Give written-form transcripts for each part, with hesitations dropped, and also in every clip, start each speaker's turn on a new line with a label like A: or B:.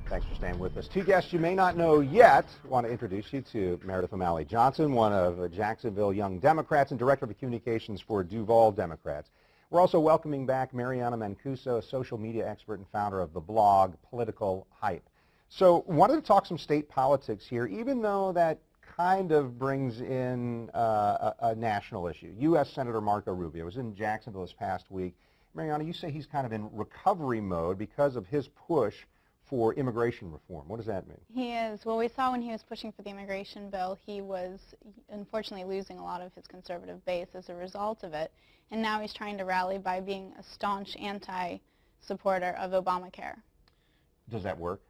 A: Thanks for staying with us. Two guests you may not know yet. I want to introduce you to Meredith O'Malley Johnson, one of Jacksonville Young Democrats and Director of Communications for Duval Democrats. We're also welcoming back Mariana Mancuso, a social media expert and founder of the blog Political Hype. So wanted to talk some state politics here, even though that kind of brings in a national issue. U.S. Senator Marco Rubio was in Jacksonville this past week. Mariana, you say he's kind of in recovery mode because of his push for immigration reform. What does that mean?
B: He is. Well, we saw when he was pushing for the immigration bill, he was unfortunately losing a lot of his conservative base as a result of it. And now he's trying to rally by being a staunch anti-supporter of Obamacare.
A: Does that work?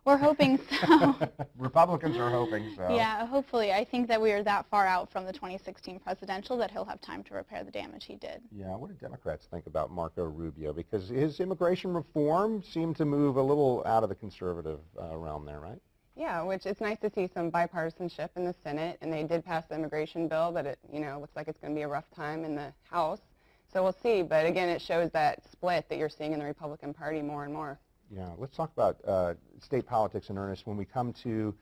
B: We're hoping so.
A: Republicans are hoping so.
B: Yeah, hopefully. I think that we are that far out from the 2016 presidential that he'll have time to repair the damage he did.
A: Yeah, what do Democrats think about Marco Rubio? Because his immigration reform seemed to move a little out of the conservative realm there, right?
C: Yeah, which it's nice to see some bipartisanship in the Senate, and they did pass the immigration bill, but it, looks like it's going to be a rough time in the House. So we'll see, but again, it shows that split that you're seeing in the Republican Party more and more.
A: Yeah, let's talk about state politics in earnest when we come to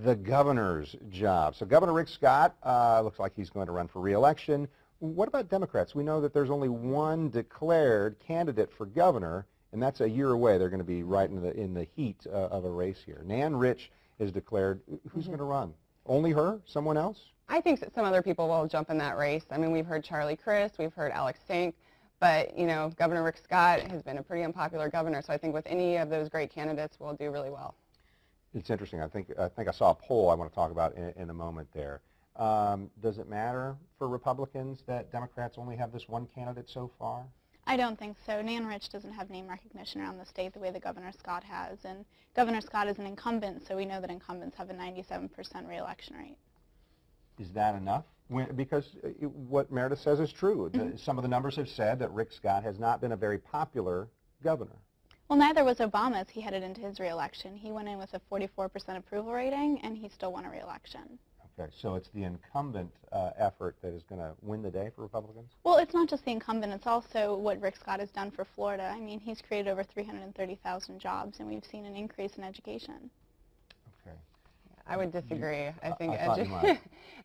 A: the governor's job. So Governor Rick Scott looks like he's going to run for re-election. What about Democrats? We know that there's only one declared candidate for governor, and that's a year away. They're going to be right in the heat of a race here. Nan Rich is declared. Who's going to run? Only her? Someone else?
C: I think that some other people will jump in that race. I mean, we've heard Charlie Crist, we've heard Alex Tink. But, Governor Rick Scott has been a pretty unpopular governor, so I think with any of those great candidates, we'll do really well.
A: It's interesting. I think I saw a poll I want to talk about in a moment there. Does it matter for Republicans that Democrats only have this one candidate so far?
B: I don't think so. Nan Rich doesn't have name recognition around the state the way that Governor Scott has. And Governor Scott is an incumbent, so we know that incumbents have a 97% re-election rate.
A: Is that enough? Because what Meredith says is true. Some of the numbers have said that Rick Scott has not been a very popular governor.
B: Well, neither was Obama as he headed into his re-election. He went in with a 44% approval rating, and he still won a re-election. Okay,
A: so it's the incumbent effort that is going to win the day for Republicans?
B: Well, it's not just the incumbent. It's also what Rick Scott has done for Florida. I mean, he's created over 330,000 jobs, and we've seen an increase in education.
A: Okay.
C: I would disagree. I think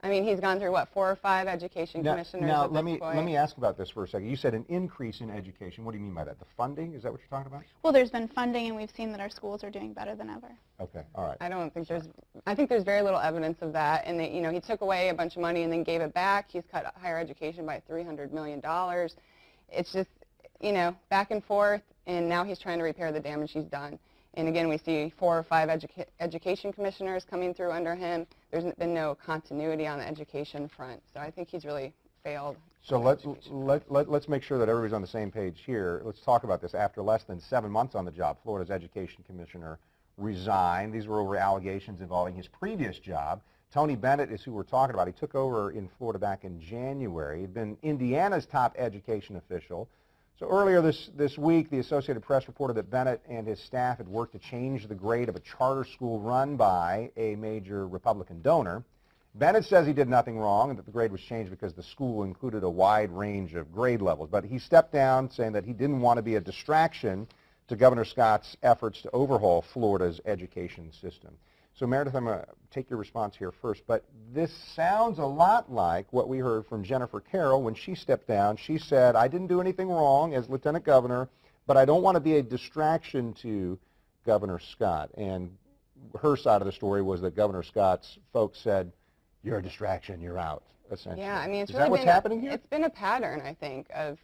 A: I
C: mean, he's gone through, what, 4 or 5 education commissioners
A: now
C: at this point.
A: let me ask about this for a second. You said an increase in education. What do you mean by that? The funding? Is that what you're talking about?
B: Well, there's been funding, and we've seen that our schools are doing better than ever.
A: Okay, all right.
C: I think there's very little evidence of that. And that, he took away a bunch of money and then gave it back. He's cut higher education by $300 million. It's just, back and forth, and now he's trying to repair the damage he's done. And again, we see 4 or 5 education commissioners coming through under him. There's been no continuity on the education front. So I think he's really failed.
A: So let's make sure that everybody's on the same page here. Let's talk about this. After less than 7 months on the job, Florida's education commissioner resigned. These were over allegations involving his previous job. Tony Bennett is who we're talking about. He took over in Florida back in January. He'd been Indiana's top education official. So earlier this week, the Associated Press reported that Bennett and his staff had worked to change the grade of a charter school run by a major Republican donor. Bennett says he did nothing wrong and that the grade was changed because the school included a wide range of grade levels. But he stepped down, saying that he didn't want to be a distraction to Governor Scott's efforts to overhaul Florida's education system. So Meredith, I'm going to take your response here first, but this sounds a lot like what we heard from Jennifer Carroll when she stepped down. She said, I didn't do anything wrong as Lieutenant Governor, but I don't want to be a distraction to Governor Scott. And her side of the story was that Governor Scott's folks said, you're a distraction, you're out, essentially.
C: Yeah, I mean,
A: Is that what's happening here?
C: It's been a pattern, I think, of,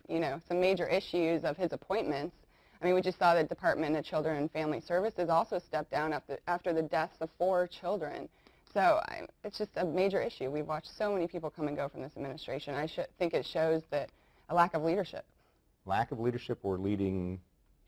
C: some major issues of his appointments. I mean, we just saw the Department of Children and Family Services also step down after the deaths of 4 children. So it's just a major issue. We've watched so many people come and go from this administration. I think it shows that a lack of leadership.
A: Lack of leadership or leading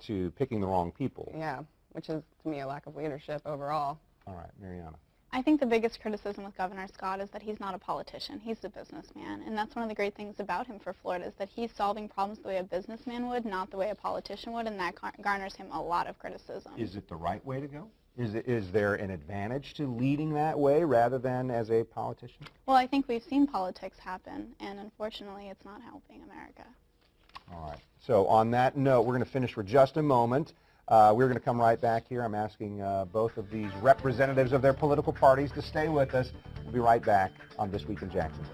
A: to picking the wrong people.
C: Yeah, which is, to me, a lack of leadership overall.
A: All right, Mariana.
B: I think the biggest criticism with Governor Scott is that he's not a politician. He's a businessman. And that's one of the great things about him for Florida is that he's solving problems the way a businessman would, not the way a politician would, and that garners him a lot of criticism.
A: Is it the right way to go? Is there an advantage to leading that way rather than as a politician?
B: Well, I think we've seen politics happen, and unfortunately it's not helping America.
A: All right. So on that note, we're going to finish for just a moment. We're going to come right back here. I'm asking both of these representatives of their political parties to stay with us. We'll be right back on This Week in Jacksonville.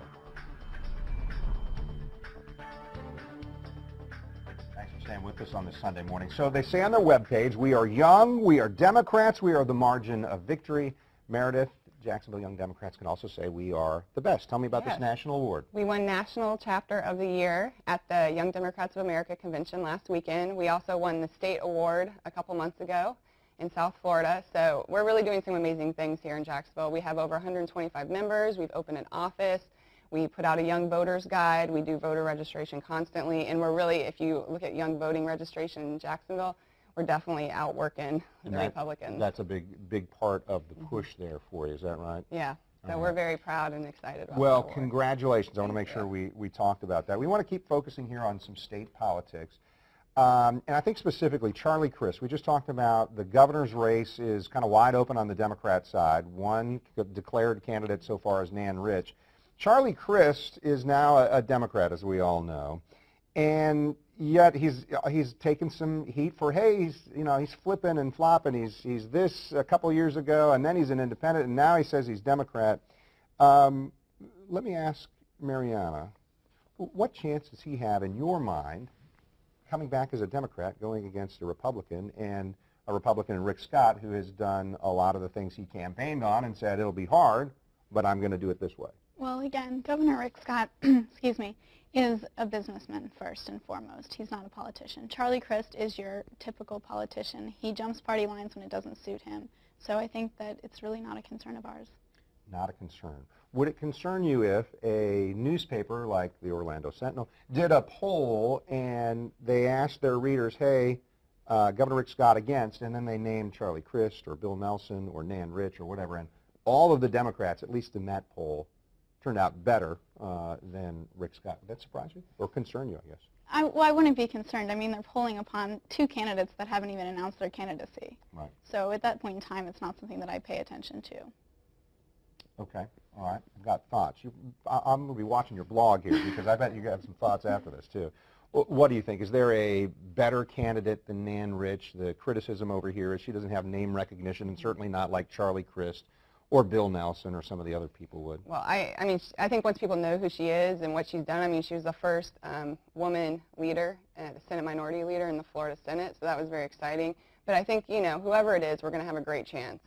A: Thanks for staying with us on this Sunday morning. So they say on their webpage, we are young, we are Democrats, we are the margin of victory. Meredith, Jacksonville Young Democrats can also say we are the best. Tell me about this national award.
C: We won National Chapter of the Year at the Young Democrats of America Convention last weekend. We also won the state award a couple months ago in South Florida. So we're really doing some amazing things here in Jacksonville. We have over 125 members. We've opened an office. We put out a young voters guide. We do voter registration constantly. And we're really, if you look at young voting registration in Jacksonville, we're definitely outworking the Republicans.
A: That's a big part of the push there for you, is that right?
C: Yeah. So we're very proud and excited about
A: Well,
C: that award.
A: congratulations. I want to make sure we talked about that. We want to keep focusing here on some state politics. And I think specifically Charlie Crist. We just talked about the governor's race is kind of wide open on the Democrat side. One declared candidate so far is Nan Rich. Charlie Crist is now a Democrat, as we all know. And yet he's taken some heat for, hey, he's flipping and flopping. He's this a couple years ago, and then he's an independent, and now he says he's Democrat. Let me ask Mariana, what chance does he have in your mind coming back as a Democrat, going against a Republican, and a Republican, Rick Scott, who has done a lot of the things he campaigned on and said it'll be hard, but I'm going to do it this way?
B: Well, again, Governor Rick Scott, excuse me, is a businessman first and foremost. He's not a politician. Charlie Crist is your typical politician. He jumps party lines when it doesn't suit him. So I think that it's really not a concern of ours.
A: Not a concern. Would it concern you if a newspaper like the Orlando Sentinel did a poll and they asked their readers, hey, Governor Rick Scott against, and then they named Charlie Crist or Bill Nelson or Nan Rich or whatever, and all of the Democrats, at least in that poll, turned out better than Rick Scott? Would that surprise you or concern you, I guess?
B: Well, I wouldn't be concerned. I mean, they're polling upon two candidates that haven't even announced their candidacy.
A: Right.
B: So at that point in time, it's not something that I pay attention to.
A: Okay. All right. I've got thoughts. I'm going to be watching your blog here because I bet you have some thoughts after this, too. What do you think? Is there a better candidate than Nan Rich? The criticism over here is she doesn't have name recognition, and certainly not like Charlie Crist or Bill Nelson or some of the other people would.
C: Well, I mean, I think once people know who she is and what she's done, I mean, she was the first woman leader, the Senate Minority Leader in the Florida Senate, so that was very exciting. But I think, whoever it is, we're going to have a great chance.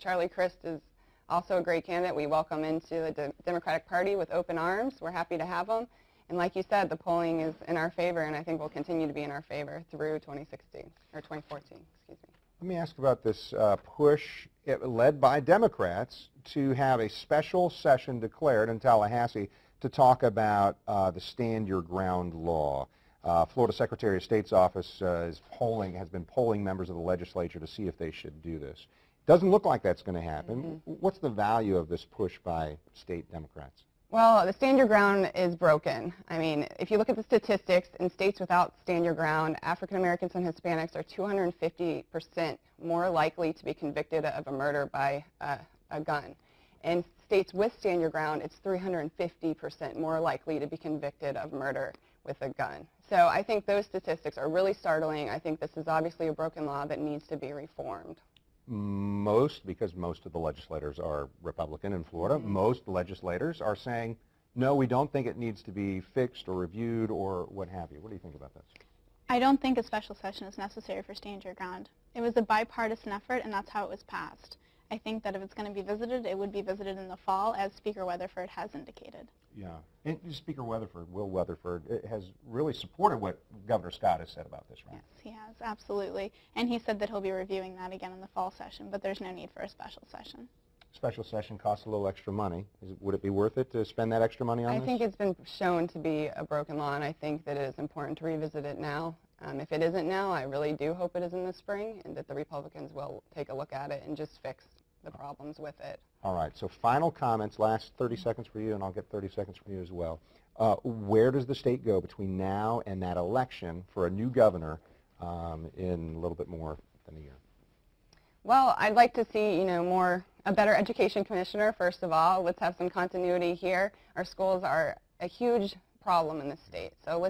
C: Charlie Crist is also a great candidate. We welcome into the Democratic Party with open arms. We're happy to have him. And like you said, the polling is in our favor, and I think will continue to be in our favor through 2016, or 2014, excuse me.
A: Let me ask about this push led by Democrats to have a special session declared in Tallahassee to talk about the Stand Your Ground law. Florida Secretary of State's office has been polling members of the legislature to see if they should do this. Doesn't look like that's going to happen. What's the value of this push by state Democrats?
C: Well, the Stand Your Ground is broken. I mean, if you look at the statistics, in states without Stand Your Ground, African Americans and Hispanics are 250% more likely to be convicted of a murder by a gun. In states with Stand Your Ground, it's 350% more likely to be convicted of murder with a gun. So I think those statistics are really startling. I think this is obviously a broken law that needs to be reformed.
A: Because most of the legislators are Republican in Florida, most legislators are saying, no, we don't think it needs to be fixed or reviewed or what have you. What do you think about this?
B: I don't think a special session is necessary for Stand Your Ground. It was a bipartisan effort, and that's how it was passed. I think that if it's going to be visited, it would be visited in the fall, as Speaker Weatherford has indicated.
A: Yeah. And Speaker Weatherford, Will Weatherford, has really supported what Governor Scott has said about this, right?
B: Yes, he has, absolutely. And he said that he'll be reviewing that again in the fall session, but there's no need for a special session.
A: Special session costs a little extra money. Would it be worth it to spend that extra money on this?
C: I think it's been shown to be a broken law, and I think that it is important to revisit it now. If it isn't now, I really do hope it is in the spring, and that the Republicans will take a look at it and just fix the problems with it.
A: All right, so final comments, last 30 seconds for you, and I'll get 30 seconds from you as well. Where does the state go between now and that election for a new governor in a little bit more than a year?
C: Well, I'd like to see, a better education commissioner, first of all. Let's have some continuity here. Our schools are a huge problem in the state, so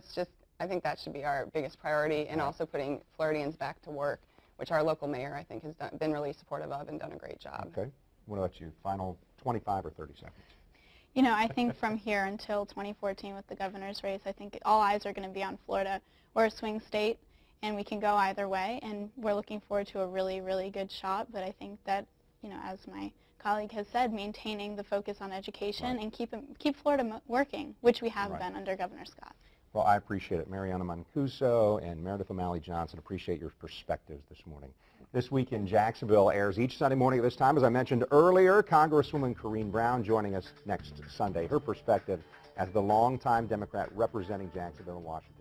C: I think that should be our biggest priority, and also putting Floridians back to work. which our local mayor, I think, has been really supportive of and done a great job.
A: Okay. What about you? Final 25 or 30 seconds?
B: You know, I think from here until 2014 with the governor's race, I think all eyes are going to be on Florida. We're a swing state, and we can go either way, and we're looking forward to a really, really good shot. But I think that, you know, as my colleague has said, maintaining the focus on education
A: Right.
B: and keep Florida working, which we have
A: Right.
B: been under Governor Scott.
A: Well, I appreciate it. Mariana Mancuso and Meredith O'Malley Johnson, appreciate your perspectives this morning. This Week in Jacksonville airs each Sunday morning at this time. As I mentioned earlier, Congresswoman Corrine Brown joining us next Sunday. Her perspective as the longtime Democrat representing Jacksonville and Washington.